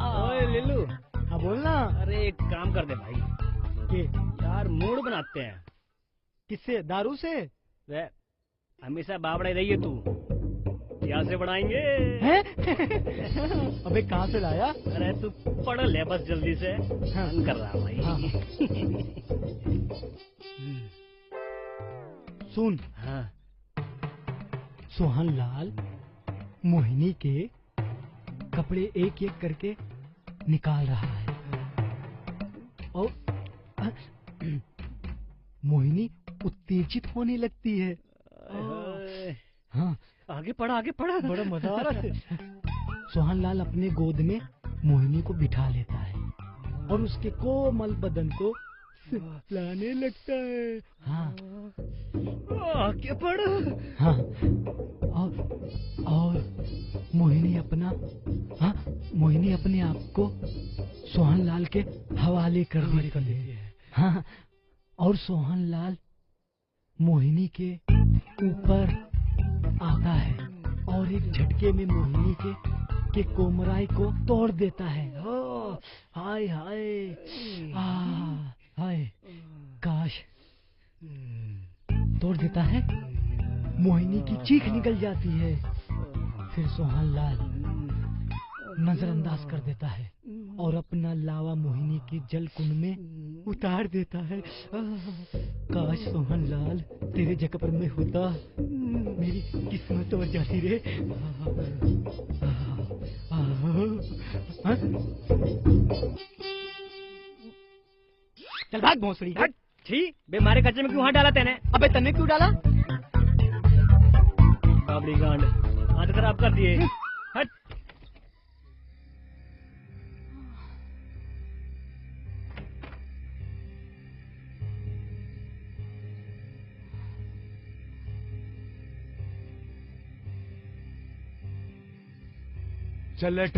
ओए लिल्लू। हाँ बोलना। अरे एक काम कर दे भाई। के यार मूड बनाते हैं। किससे? दारू से? वे हमेशा बावड़े रही है तू, क्या से बढ़ाएंगे? हैं? अबे कहाँ से लाया? अरे तू पढ़ ले बस जल्दी से। हाँ। कर रहा भाई। हाँ। सुन। हाँ। सोहन लाल मोहिनी के कपड़े एक एक करके निकाल रहा है और मोहिनी उत्तेजित होने लगती है। हाँ, आगे पढ़ आगे पढ़। बड़ा मजा आ रहा है। सोहन लाल अपने गोद में मोहिनी को बिठा लेता है और उसके कोमल बदन को लाने लगता है। हाँ, आगे पढ़। हाँ, और मोहिनी अपने आप को सोहन लाल के हवाले कर देती है। हाँ, और सोहन लाल मोहिनी के ऊपर आता है और एक झटके में मोहिनी के कोमराई को तोड़ देता है। हाय हाय, हाय, काश तोड़ देता है। मोहिनी की चीख निकल जाती है। फिर सोहन लाल नजरअंदाज कर देता है और अपना लावा मोहिनी की जल कुंड में उतार देता है। काश सोहन लाल तेरे जगह पर मैं होता, मेरी किस्मत हो जाती रे। चल भाग भोसड़ी। छी, बे मारे कच्चे में क्यों हाथ डाला तेने? अबे तन्ने क्यों डाला? बाबड़ी गांड, हाथ खराब कर दिए। हट। चल लेट।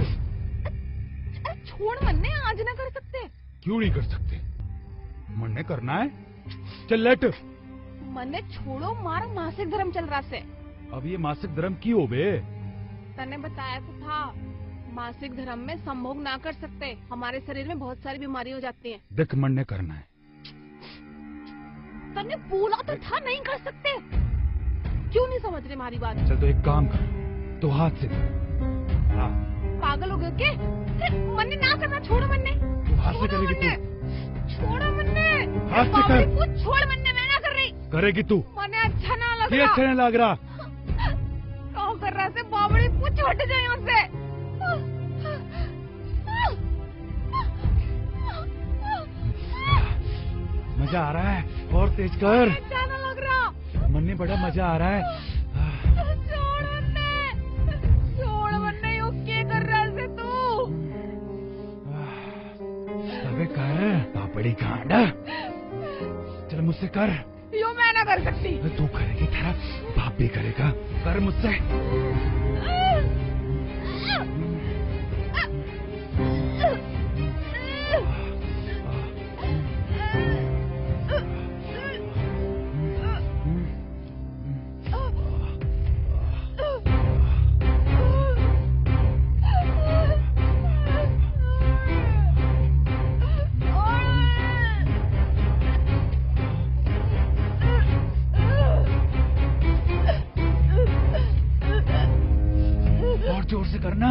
छोड़ मन्ने, आज ना कर सकते? क्यों नहीं कर सकते? मन्ने करना है। चल लेट। मन्ने छोड़ो, मार मासिक धर्म चल रहा से। अब ये मासिक धर्म की हो बे? तने बताया तो था, मासिक धर्म में संभोग ना कर सकते, हमारे शरीर में बहुत सारी बीमारी हो जाती है। देख मन्ने करना है। तने बोला तो था नहीं कर सकते, क्यों नहीं समझ रहे हमारी बात? चल तो एक काम कर, तो हाथ से कर। हाँ। पागल हो गए क्या? मन्ने ना करना, छोड़ो मन्ने। हाथ से करेगी तू? छोड़ो मन्ने। हाथ से कर। छोड़ मन्ने, मैं ना कर रही। करेगी तू? मन्ने अच्छा ना लग ये रहा। अच्छा नहीं लग रहा। क्या कर रहा है बाबड़ी? पूछ हट जाए यहाँ से। मजा आ रहा है, और तेज कर। अच्छा ना लग रहा। मन्ने बड़ा मजा आ रहा है। छोड़ मन्ने, यो क्या कर रहा है तू? अबे कर, पापड़ी कांड। चल मुझसे कर। यो मैं ना कर सकती। तू करेगी, तेरा बाप भी करेगा। कर मुझसे। जोर से करना।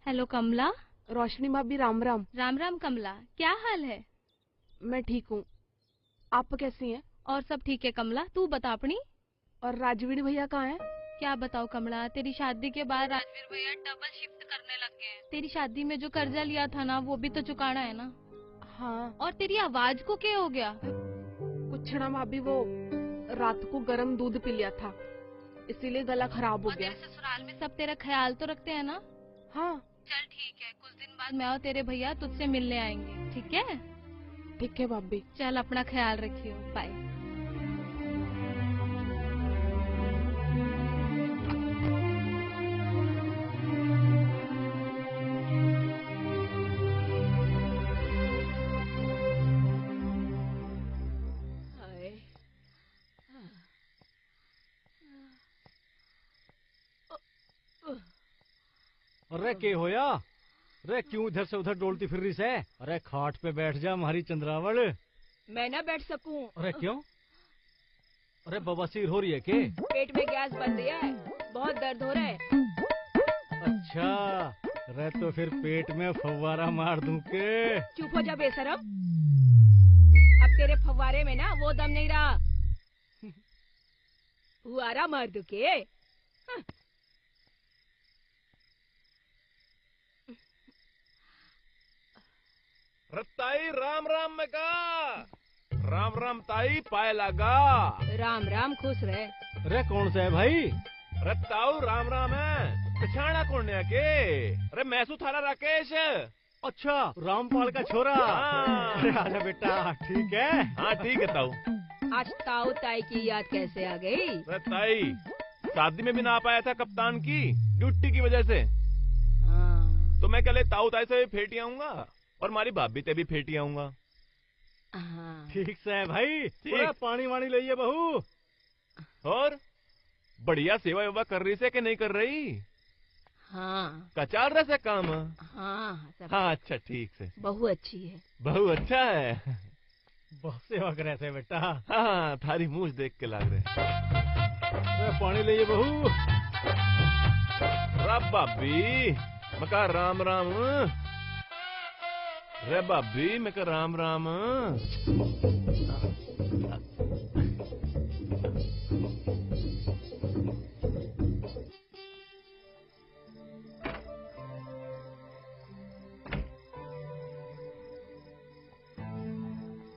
हेलो कमला। रोशनी भाभी राम राम। राम राम कमला, क्या हाल है? मैं ठीक हूँ, आप कैसी हैं? और सब ठीक है कमला, तू बता अपनी। और राजवीर भैया कहाँ हैं? क्या बताओ कमला, तेरी शादी के बाद राजवीर भैया डबल शिफ्ट करने लग गए हैं। तेरी शादी में जो कर्जा लिया था ना, वो भी तो चुकाना है ना। हाँ। और तेरी आवाज को क्या हो गया? कुछ ना भाभी, वो रात को गर्म दूध पी लिया था, इसीलिए गला खराब हो और गया। तेरे ससुराल में सब तेरा ख्याल तो रखते हैं ना? हाँ। चल ठीक है, कुछ दिन बाद मैं और तेरे भैया तुझसे मिलने आएंगे, ठीक है? ठीक है भाभी। चल अपना ख्याल रखियो, बाय। अरे के होया? अरे क्यों इधर से उधर डोलती फिर रही से? अरे खाट पे बैठ जा हमारी चंद्रावल। मैं ना बैठ सकूं। अरे क्यों? अरे बवासीर हो रही है के? पेट में गैस बन रही है, बहुत दर्द हो रहा है। अच्छा, अरे तो फिर पेट में फव्वारा मार दूं के? चुप हो जा बेशरम। अब तेरे फव्वारे में ना वो दम नहीं रहा। फुआरा मार दूं के? हाँ। ताई राम राम में का। राम राम ताई, पाए लगा। राम राम, खुश रहे। अरे कौन सा है भाई? अरे ताऊ राम राम है, पिछाड़ा कौन है के? अरे मैसू थारा राकेश। अच्छा, रामपाल का छोरा। हाँ। अरे आजा बेटा, ठीक है? हाँ ठीक है ताऊ। आज ताऊ ताई की याद कैसे आ गई? अरे ताई, शादी में भी ना आ पाया था कप्तान की ड्यूटी की वजह से, हाँ। तो मैं कल ताऊ ताई से फेटी आऊंगा और हमारी भाभी ते भी फेटी आऊंगा। हाँ। ठीक से है भाई। पूरा पानी वानी लइए बहू। और बढ़िया सेवा वेवा कर रही से कि नहीं कर रही? हाँ। कचार रहे से काम? हाँ सब। हाँ अच्छा, ठीक से। बहू अच्छी है। बहू अच्छा है। बहुत सेवा करे से बेटा। हाँ, थारी मूछ देख के लग रहे। अरे पानी लइए बहू। रब भाभी मका राम राम। रे भाभी मैं का राम राम।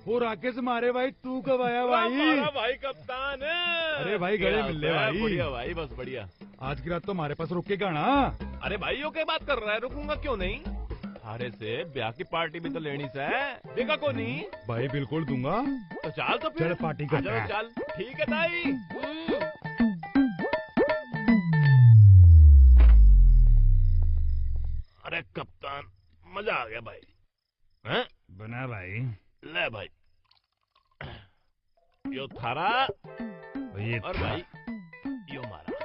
वो राकेश मारे भाई, तू कब आया भाई? हमारा भाई कप्तान। अरे भाई गले मिल ले भाई। बढ़िया भाई, बस बढ़िया। आज की रात तो हमारे पास रुकेगा ना? अरे भाइयों के बात कर रहा है, रुकूंगा क्यों नहीं। थारे से ब्याह की पार्टी भी तो लेनी से, देखा को नहीं? भाई बिल्कुल दूंगा। तो चल तो फिर। चल पार्टी करते हैं। चल ठीक है ताई। अरे कप्तान, मजा आ गया भाई। हैं? बना भाई। ले भाई, यो थारा ये और भाई यो मारा।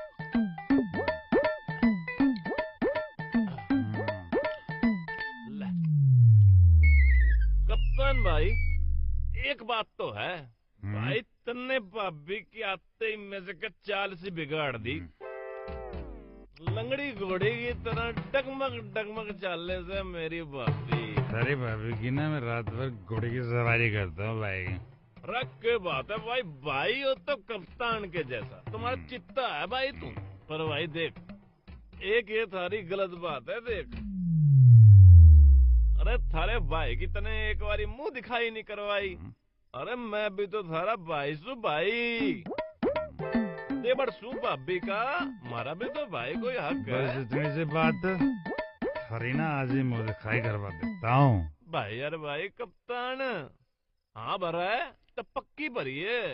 ले कप्तान भाई, एक बात तो है भाई, तन्ने भाभी की आते ही में से चाल सी बिगाड़ दी। लंगड़ी घोड़ी की तरह डगमग डगमग चालने से मेरी भाभी। अरे भाभी की ना मैं रात भर घोड़े की सवारी करता हूँ भाई। रख के बात है भाई, भाई हो तो कप्तान के जैसा, तुम्हारा चित्ता है भाई तू। पर भाई देख, एक ये थारी गलत बात है देख। अरे थारे भाई की तने एक बारी मुंह दिखाई नहीं करवाई। अरे मैं भी तो थारा भाई सु भाई। देवर सु भाभी का, मारा भी तो भाई को हक है। बस इतनी सी बात, हरी ना आज ही मुझे खाई करवा देता हूँ भाई। यार भाई कप्तान, हाँ भरा है तो पक्की भरी है।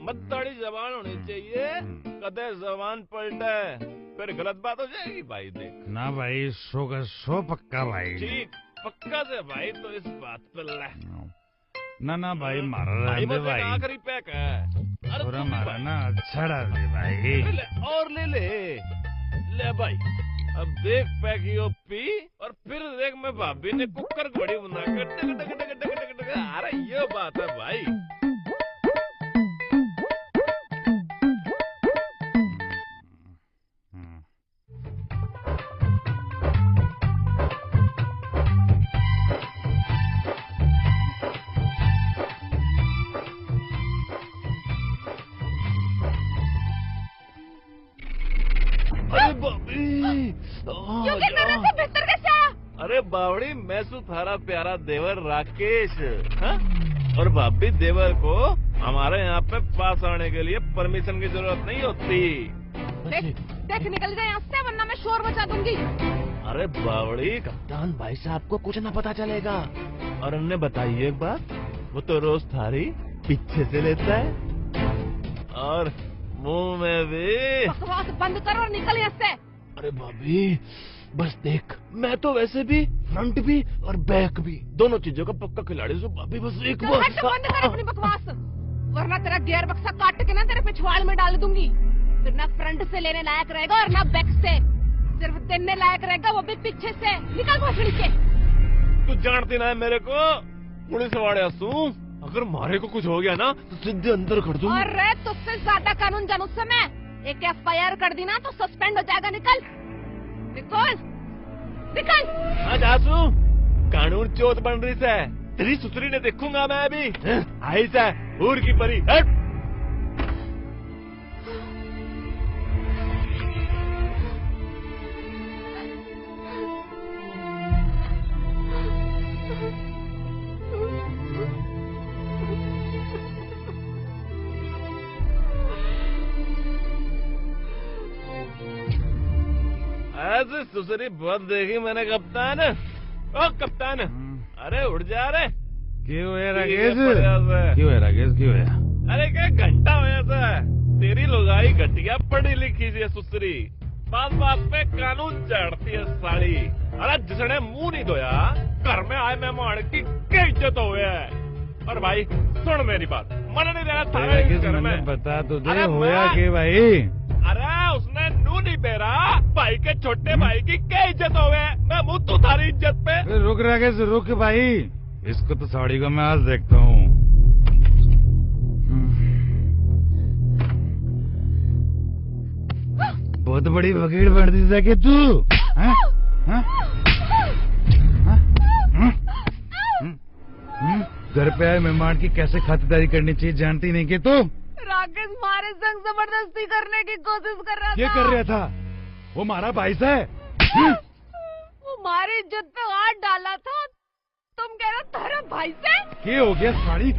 मत्ताड़ी जबान होनी चाहिए, कदे जबान पलटे फिर गलत बात हो जाएगी भाई। देख ना भाई, 100 का 100 पक्का भाई। ठीक पक्का से भाई, तो इस बात पे ले। ना भाई मारा भाई रहने दे बस एक भाई। आखिरी पैक है। अरे थोड़ा तू भी मारा भाई। ना अच्छा डाल दे भाई। अरे ले और ले भाई। अब देख पैक यो पी, और फिर देख मैं भाभी ने कुकर घोड़ी बना कर टक टक टक टक टक टक। अरे ये बात है भाई। अरे बावड़ी, मैं थारा प्यारा देवर राकेश, हाँ? और भाभी देवर को हमारे यहाँ पे पास आने के लिए परमिशन की जरूरत नहीं होती। देख निकल जाए यहाँ से, वरना मैं शोर मचा दूंगी। अरे बावड़ी, कप्तान भाई साहब को कुछ ना पता चलेगा। और उन्हें बताइए एक बात, वो तो रोज थारी पीछे से लेता है और मुंह में भी। बकवास बंद कर और निकल यहाँ से। अरे भाभी बस देख, मैं तो वैसे भी फ्रंट भी और बैक भी दोनों चीजों का पक्का खिलाड़ी हूँ भाभी। बस एक चल हट, बंद कर अपनी बकवास, वरना तेरा गियर बक्सा काट के ना तेरे पिछवाड़ में डाल दूंगी। फिर ना फ्रंट से लेने लायक रहेगा और ना बैक से, सिर्फ देने लायक रहेगा, वो भी पीछे से। निकल भोसड़ी से। तू जानती ना है मेरे को, पुलिस वाले हंसू, अगर मारे को कुछ हो गया ना तो सीधे अंदर कर दूंगा। अरे तुझसे ज्यादा कानून जानू से मैं, एक FIR कर दी ना तो सस्पेंड हो जाएगा। निकल निकल निकल। हाँ जासू, कानून चोट बन रही से, तेरी सुसरी ने देखूंगा मैं अभी। आई से हूर की परी, हट। ऐसे सुसरी बहुत देखी मैंने कप्तान। ओ कप्तान, अरे उड़ जा रे। क्यों है राकेश? क्यों क्यों है राकेश? क्यों है? अरे क्या घंटा हो ऐसा, तेरी लुगाई घटिया पढ़ी लिखी सी सुसरी, बात बात पे कानून चढ़ती है साड़ी। अरे जिसने मुंह नहीं धोया, घर में आए मेहमान की क्या इज्जत हो है। और भाई सुन मेरी बात, मन नहीं रहा सारा इस घर में। बता तो दे, अरे होया मैं- के भाई? अरे उसने नू नहीं पेरा, भाई के छोटे भाई की क्या इज्जत हो गए। मैं मुँह तू थारी इज्जत पे। अरे रुक राकेश, रुक भाई, इसको तो साड़ी को मैं आज देखता हूँ। बहुत बड़ी भगीड़ बन दी था कि तू, हाँ? हाँ? हाँ? घर पे आए मेहमान की कैसे खातिरदारी करनी चाहिए जानती नहीं कि तू? राकेश मारे संग जबरदस्ती करने की कोशिश कर रहा था। ये कर रहा था? वो मारा भाई से। वो हमारी इज्जत पे हाथ डाला था, तुम कह रहे हो तेरे भाई से? क्या हो गया साड़ी?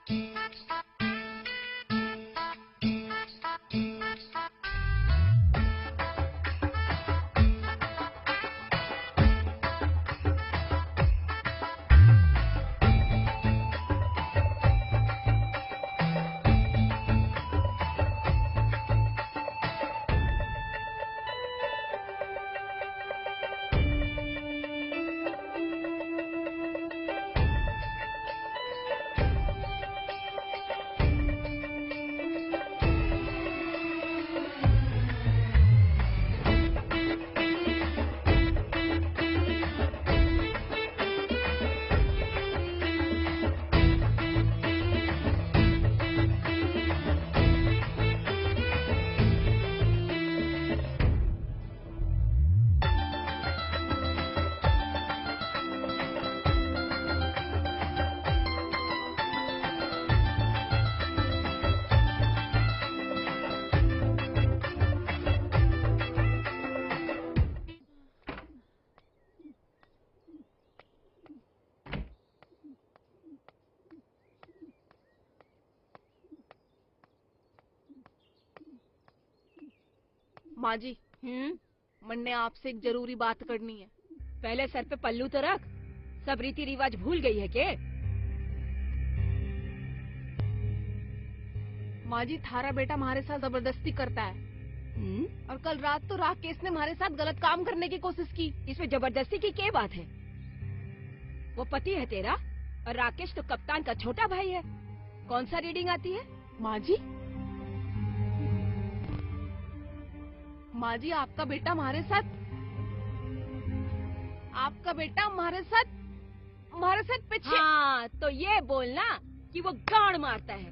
माँ जी मैंने आपसे एक जरूरी बात करनी है। पहले सर पे पल्लू तो रख, सब रीति रिवाज भूल गई है के? माँ जी थारा बेटा हमारे साथ जबरदस्ती करता है। और कल रात तो राकेश ने हमारे साथ गलत काम करने की कोशिश की। इसमें जबरदस्ती की क्या बात है? वो पति है तेरा और राकेश तो कप्तान का छोटा भाई है। कौन सा रीडिंग आती है? माँ जी आपका बेटा हमारे साथ पीछे। हाँ तो ये बोलना कि वो गाड़ मारता है।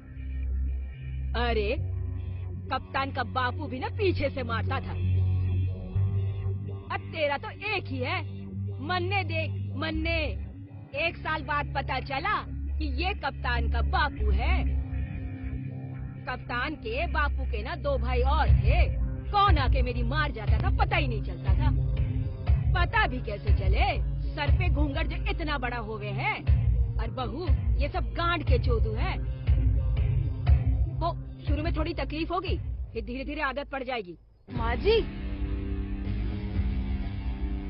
अरे कप्तान का बापू भी ना पीछे से मारता था। अब तेरा तो एक ही है। मन्ने देख मन्ने, 1 साल बाद पता चला कि ये कप्तान का बापू है। कप्तान के बापू के ना 2 भाई और थे। कौन आके मेरी मार जाता था पता ही नहीं चलता था। पता भी कैसे चले, सर पे घूंघट जो इतना बड़ा हो गए है। और बहू ये सब गांड के चोदू है। वो शुरू में थोड़ी तकलीफ होगी, फिर धीरे धीरे आदत पड़ जाएगी। माँ जी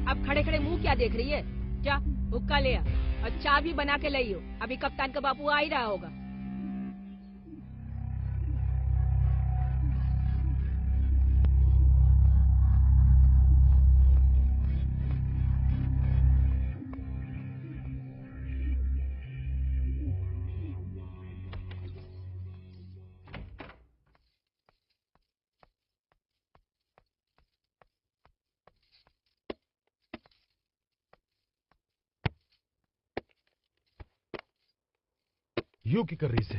अब खड़े खड़े मुंह क्या देख रही है? जा हुक्का ले आ और चाय भी बना के लाइयो। अभी कप्तान का बापू आ ही रहा होगा। यू क्या कर रही से?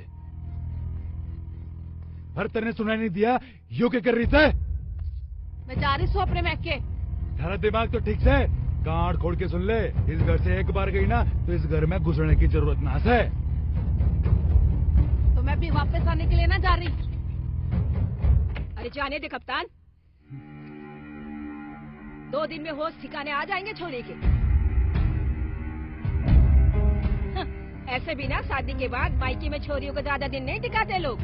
हर तेने सुनाई नहीं दिया? यू क्या कर रही से? मैं जा रही हूँ अपने मैके। तेरा दिमाग तो ठीक से गांड खोल के सुन ले। इस घर से एक बार गई ना तो इस घर में घुसने की जरूरत ना है। तो मैं भी वापस आने के लिए ना जा रही। अरे जाने दे कप्तान, 2 दिन में होश ठिकाने आ जाएंगे छोरी के। ऐसे भी ना शादी के बाद मायके में छोरियों को ज्यादा दिन नहीं टिकाते लोग।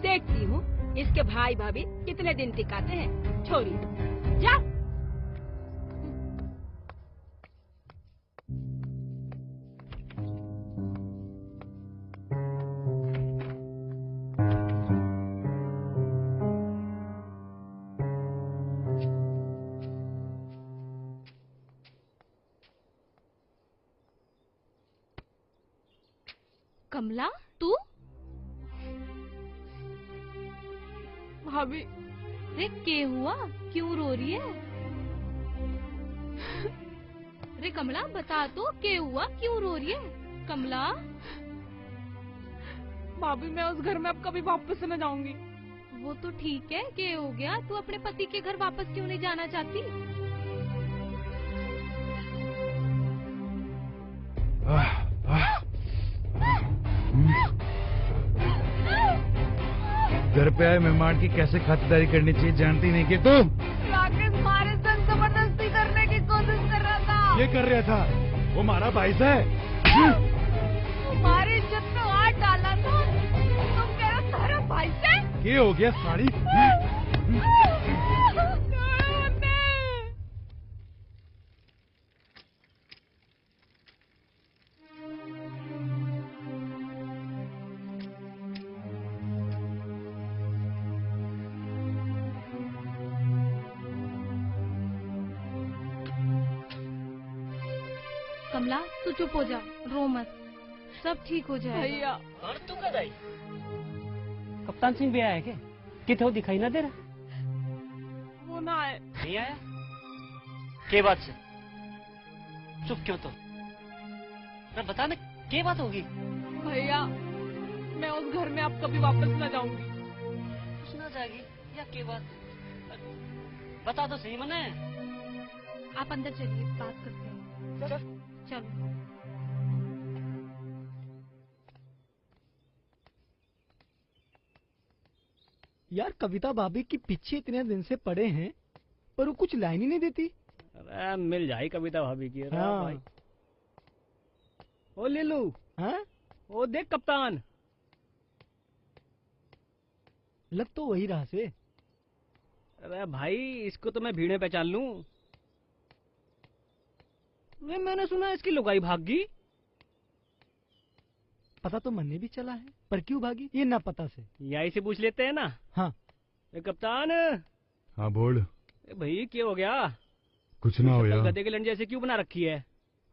देखती हूँ इसके भाई भाभी कितने दिन टिकाते हैं। छोरी जा। कमला तू? भाभी रे क्या हुआ, क्यों रो रही है? रे कमला बता तो क्या हुआ, क्यों रो रही है? कमला भाभी मैं उस घर में अब कभी वापस न जाऊंगी। वो तो ठीक है, क्या हो गया? तू अपने पति के घर वापस क्यों नहीं जाना चाहती? घर पे आए मेहमान की कैसे खातिरदारी करनी चाहिए जानती नहीं कि तुम? राकेश हमारे संग जबरदस्ती करने की कोशिश कर रहा था। ये कर रहा था? वो हमारा भाई है। हमारी इज्जत पे हाथ डाला था। ये हो गया साड़ी। कमला तू चुप हो जा, रो मत, सब ठीक हो जाएगा। भैया और तू कद आई? कप्तान सिंह भी आया है क्या? किथे वो दिखाई ना दे रहा? वो ना आए। नहीं आया? के बात से? चुप क्यों तो? मैं बता ना, के बात होगी? भैया मैं उस घर में अब कभी वापस न जाऊंगी। सुना जाएगी या के बात? बता तो सही मने। आप अंदर चलिए, बात करते हैं। चलो। यार कविता भाभी के पीछे इतने दिन से पड़े हैं, पर वो कुछ लाइन ही नहीं देती। अरे मिल जाए कविता भाभी की। हाँ। भाई ओ लीलू, हाँ? ओ देख कप्तान। लग तो वही रहा से। अरे भाई इसको तो मैं भीड़े पहचान लूं। मैंने सुना इसकी लुगाई भाग गई। पता तो मन ने भी चला है, पर क्यों भागी ये ना पता से। यही से पूछ लेते हैं ना। हाँ। ए कप्तान। हाँ बोल। ए भाई क्या हो गया? कुछ ना हो शक्ल यार। गधे के लंजे ऐसे क्यों बना रखी है?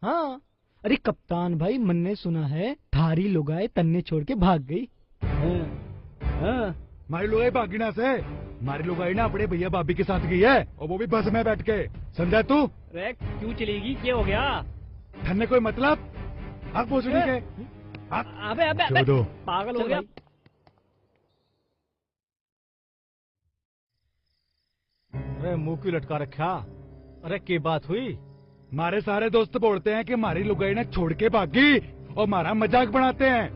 हाँ, अरे कप्तान भाई, मन ने सुना है थारी लुगाई तन्ने छोड़ के भाग गई। हाँ। मारी लुगाई भागीना से। मारी लुगाई ना अपने भैया भाभी के साथ गई है, और वो भी बस में बैठ के। समझा तू? अरे क्यों चलेगी? क्या हो गया? ठन्ने कोई मतलब? आग पूछने के। अबे अबे अबे दो। पागल हो गया। अरे मुंह क्यों लटका रखा? अरे क्या बात हुई? मारे सारे दोस्त बोलते हैं कि मारी लुगाई ने छोड़ के भागी, और मारा मजाक बनाते हैं।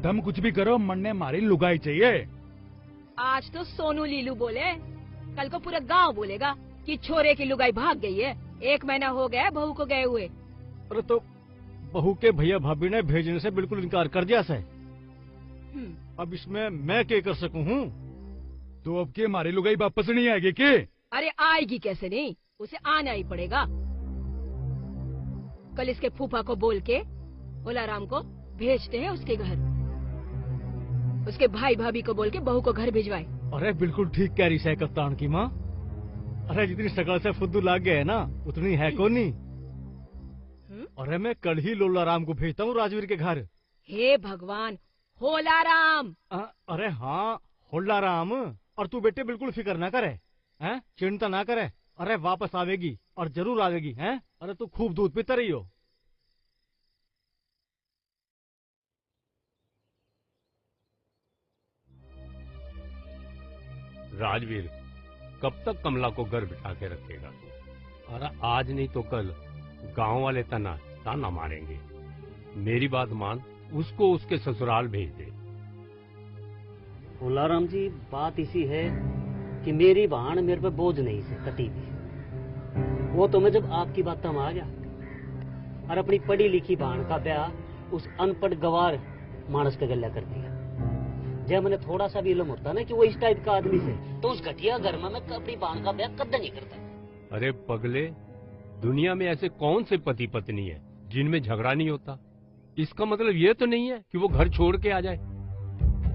तुम कुछ भी करो, मन ने मारी लुगाई चाहिए। आज तो सोनू लीलू बोले, कल को पूरा गांव बोलेगा कि छोरे की लुगाई भाग गई है। 1 महीना हो गया बहू को गए हुए। अरे तो बहू के भैया भाभी ने भेजने से बिल्कुल इनकार कर दिया से। अब इसमें मैं क्या कर सकूं हूँ? तो अब के मारी लुगाई वापस नहीं आएगी के? अरे आएगी कैसे नहीं, उसे आना ही पड़ेगा। कल इसके फूफा को बोल के ओलाराम को भेजते हैं उसके घर। उसके भाई भाभी को बोल के बहू को घर भिजवाए। अरे बिल्कुल ठीक कह रही है कप्तान की माँ। अरे जितनी शकल से फुद्दू लाग गए है ना, उतनी है को नहीं। अरे मैं कल ही लोलाराम को भेजता हूँ राजवीर के घर। हे भगवान, होलाराम। अरे हाँ होलाराम। और तू बेटे बिल्कुल फिक्र ना करे, हैं? चिंता ना करे। अरे वापस आवेगी, और जरूर आवेगी, हैं? अरे तू खूब दूध पीता रही हो। राजवीर कब तक कमला को घर बिठा के रखेगा? अरे आज नहीं तो कल गांव वाले ताना मारेंगे। मेरी बात मान, उसको उसके ससुराल भेज दे। ओलाराम जी, बात इसी है कि मेरी बहन मेरे पे बोझ नहीं से कटी भी। वो तो मैं जब आपकी बात में आ गया, और अपनी पढ़ी लिखी बहन का ब्याह उस अनपढ़ गवार मानस के गला कर दिया। जब मैंने थोड़ा सा भी इल्म होता ना कि वो इस टाइप का आदमी से, तो उस घटिया घर में मैं अपनी बहन का ब्याह कद नहीं करता। अरे पगले, दुनिया में ऐसे कौन से पति पत्नी है जिनमें झगड़ा नहीं होता? इसका मतलब ये तो नहीं है कि वो घर छोड़ के आ जाए।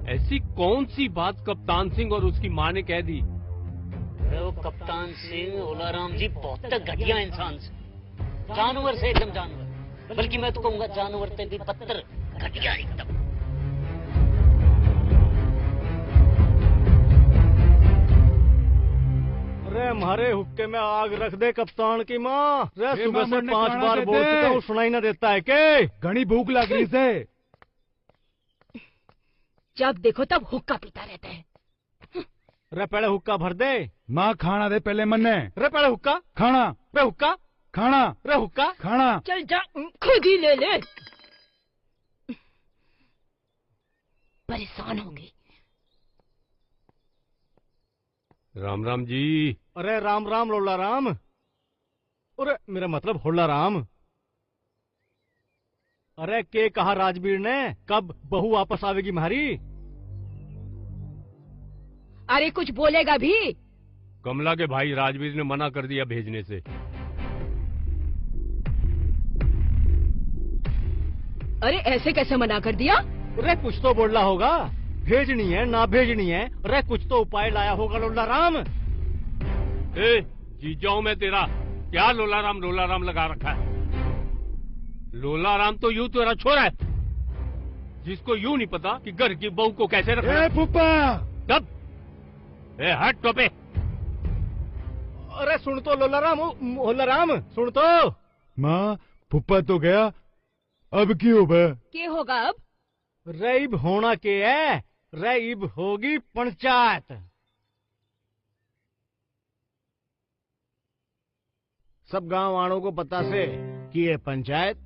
ऐसी कौन सी बात कप्तान सिंह और उसकी माँ ने कह दी? अरे वो कप्तान सिंह ओलाराम जी बहुत घटिया इंसान से, जानवर से एकदम जानवर। बल्कि मैं तो कहूंगा जानवर से भी बदतर घटिया एकदम। अरे हमारे हुक्के में आग रख दे कप्तान की माँ। अरे सुबह से 5 बार बोल चुका हूँ, सुनाई ना देता है के? घनी भूख लग रही से। जब देखो तब हुक्का पीता रहता है। रे पहले हुक्का भर दे। माँ खाना दे पहले मन ने। रे पहले हुक्का खाना। रे हुक्का खाना। रे हुक्का खाना। चल जा, खुद ही ले ले। परेशान हो गई। राम राम जी। अरे राम राम लोला राम। अरे मेरा मतलब होला राम। अरे के कहा राजवीर ने, कब बहू वापस आवेगी हमारी? अरे कुछ बोलेगा भी? कमला के भाई राजवीर ने मना कर दिया भेजने से। अरे ऐसे कैसे मना कर दिया? अरे कुछ तो बोलना होगा, भेजनी है ना भेजनी है, अरे कुछ तो उपाय लाया होगा लोला राम। ए, जीत जाऊं मैं तेरा, क्या लोला राम लगा रखा है? लोला राम तो यूं तेरा छोरा है, जिसको यूं नहीं पता कि घर की बहू को कैसे रखना है। फूफा तब हट टोपे। अरे सुन तो लोला राम सुन तो। माँ फूफा तो गया, अब क्यों बे? क्या होगा अब? रईब होना के है, रईब होगी पंचायत। सब गांव वालों को पता से कि ये पंचायत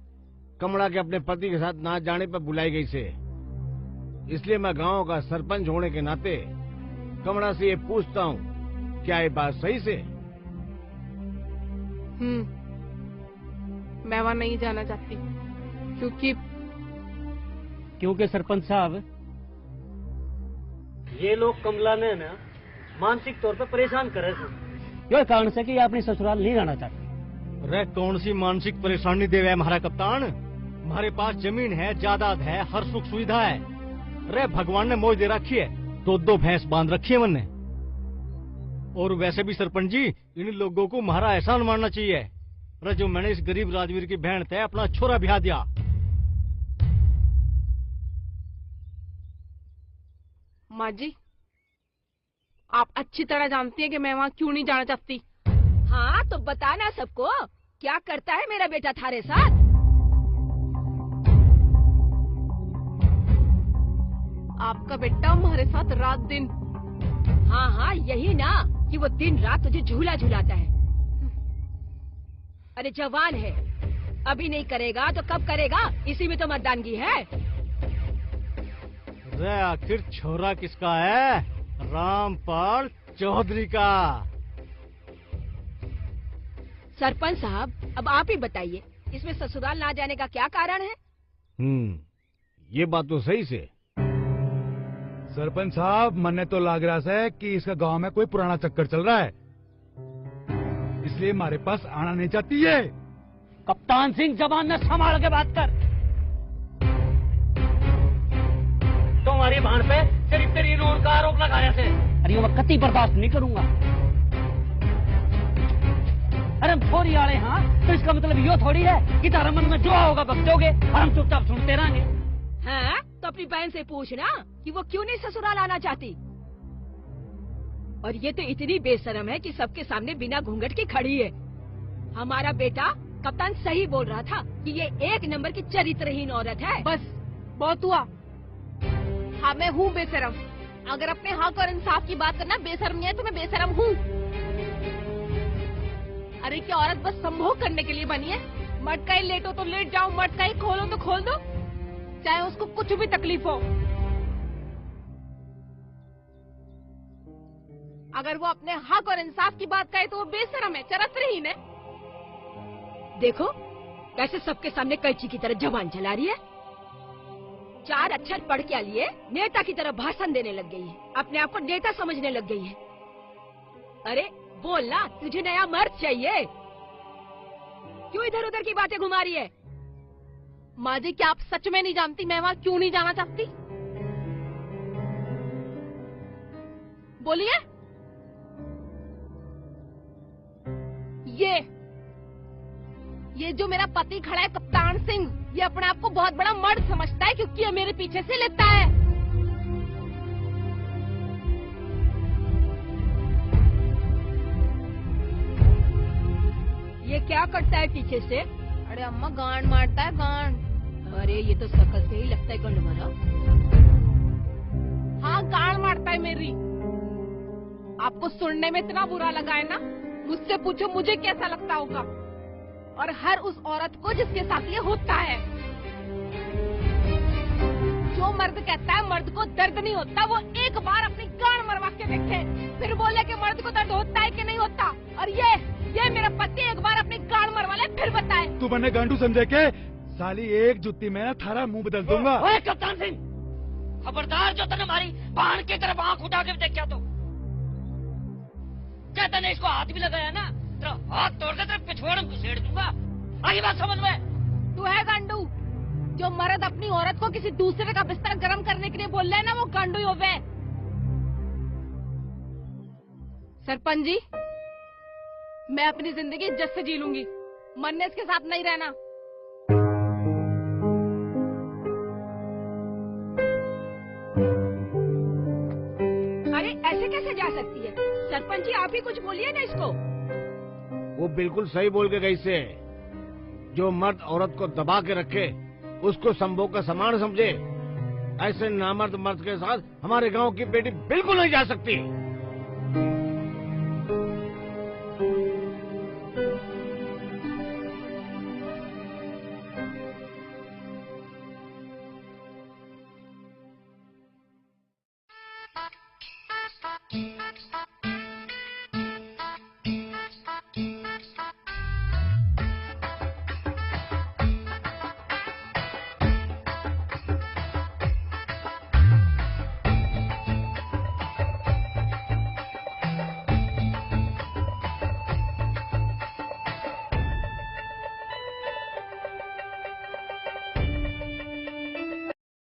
कमला के अपने पति के साथ ना जाने पर बुलाई गई से, इसलिए मैं गांव का सरपंच होने के नाते कमला से ये पूछता हूँ, क्या ये बात सही से? मैं वहाँ नहीं जाना चाहती, क्योंकि सरपंच साहब, ये लोग कमला ने ना मानसिक तौर पर परेशान करे थे, यही कारण से कि ये अपनी ससुराल नहीं जाना चाहती। अरे कौन सी मानसिक परेशानी देवे हमारा कप्तान? हमारे पास जमीन है, जायदाद है, हर सुख सुविधा है। अरे भगवान ने मौज दे रखी है, 2-2 भैंस बांध रखी है मैंने। और वैसे भी सरपंच जी, इन लोगों को हमारा एहसान मानना चाहिए। अरे जो मैंने इस गरीब राजवीर की बहन थे अपना छोरा ब्याह दिया। माँ जी, आप अच्छी तरह जानती हैं कि मैं वहाँ क्यों नहीं जाना चाहती। हाँ तो बताना सबको, क्या करता है मेरा बेटा थारे साथ? आपका बेटा हमारे साथ रात दिन। हाँ यही ना कि वो दिन रात तुझे झूला झूलाता है। अरे जवान है, अभी नहीं करेगा तो कब करेगा? इसी में तो मतदानगी है। अरे आखिर छोरा किसका है? रामपाल चौधरी का। सरपंच साहब, अब आप ही बताइए, इसमें ससुराल ना जाने का क्या कारण है? ये बात तो सही से। सरपंच साहब, मन्ने तो लग रहा है कि इसका गांव में कोई पुराना चक्कर चल रहा है, इसलिए हमारे पास आना नहीं चाहती है। कप्तान सिंह, जबान न संभाल के बात कर। तुम्हारी भाण पे सिर्फ तेरी रोड का आरोप लगाया थे, अरे मैं कतई बर्दाश्त नहीं करूंगा। अरे हम थोड़ी आले, हाँ तो इसका मतलब यो थोड़ी है कि तारा मन में जो होगा बकचोगे और हम चुपचाप सुनते रहेंगे। हाँ तो अपनी बहन से पूछना कि वो क्यों नहीं ससुराल आना चाहती। और ये तो इतनी बेशरम है कि सबके सामने बिना घूंघट की खड़ी है। हमारा बेटा कप्तान सही बोल रहा था कि ये 1 नंबर की चरित्रहीन औरत है। बस बहुत हुआ। हाँ मैं हूँ बेशरम। अगर अपने हक और इंसाफ की बात करना बेशरम नहीं है तो मैं बेशरम हूँ। अरे क्या औरत बस संभोग करने के लिए बनी है? मटकाई लेटो तो लेट जाओ, मटकाई खोलो तो खोल दो, चाहे उसको कुछ भी तकलीफ हो। अगर वो अपने हक और इंसाफ की बात करे तो वो बेशरम है, चरित्रहीन है। देखो कैसे सबके सामने कैंची की तरह जबान चला रही है। 4 अक्षर पढ़ के लिए नेता की तरह भाषण देने लग गई है, अपने आप को नेता समझने लग गई है। अरे बोलना, तुझे नया मर्द चाहिए, क्यों इधर उधर की बातें घुमा रही है? माँ जी, क्या आप सच में नहीं जानती मैं वहाँ क्यों नहीं जाना चाहती? बोलिए। ये जो मेरा पति खड़ा है कप्तान सिंह, ये अपने आप को बहुत बड़ा मर्द समझता है क्योंकि ये मेरे पीछे से लेता है। ये क्या करता है पीछे से? अरे अम्मा, गांड मारता है, गांड। अरे ये तो शकल से ही लगता है गांड मारा। हाँ गांड मारता है मेरी। आपको सुनने में इतना बुरा लगा है ना, मुझसे पूछो मुझे कैसा लगता होगा। और हर उस औरत को जिसके साथ ये होता है। जो मर्द कहता है मर्द को दर्द नहीं होता, वो एक बार अपनी गांड मरवा के देखे, फिर बोले कि मर्द को दर्द होता है कि नहीं होता। और ये मेरा पति एक बार अपनी गांड मरवा ले फिर बताए। तू मैंने गांडू समझे के साली एक जुत्ती में ना थारा मुंह बदल दूंगा। ओए कप्तान सिंह, खबरदार जो तने हमारी बहन की तरफ आंख उठा के देखा तो क्या तने इसको हाथ भी लगाया ना, तेरा हाथ तोड़ के तेरे पिछवाड़े में घुसेड़ दूंगा। आगे बात समझ में? तू है गांडू। जो मर्द अपनी औरत को किसी दूसरे का बिस्तर गर्म करने के लिए बोल रहे हैं ना, वो गांडू ही होवे। सरपंच जी, मैं अपनी जिंदगी इज्जत से जी लूंगी, मन ने इसके साथ नहीं रहना। अरे ऐसे कैसे जा सकती है? सरपंच जी आप ही कुछ बोलिए ना इसको। वो बिल्कुल सही बोल के गई से। जो मर्द औरत को दबा के रखे उसको संभोग का समान समझे, ऐसे नामर्द मर्द के साथ हमारे गांव की बेटी बिल्कुल नहीं जा सकती।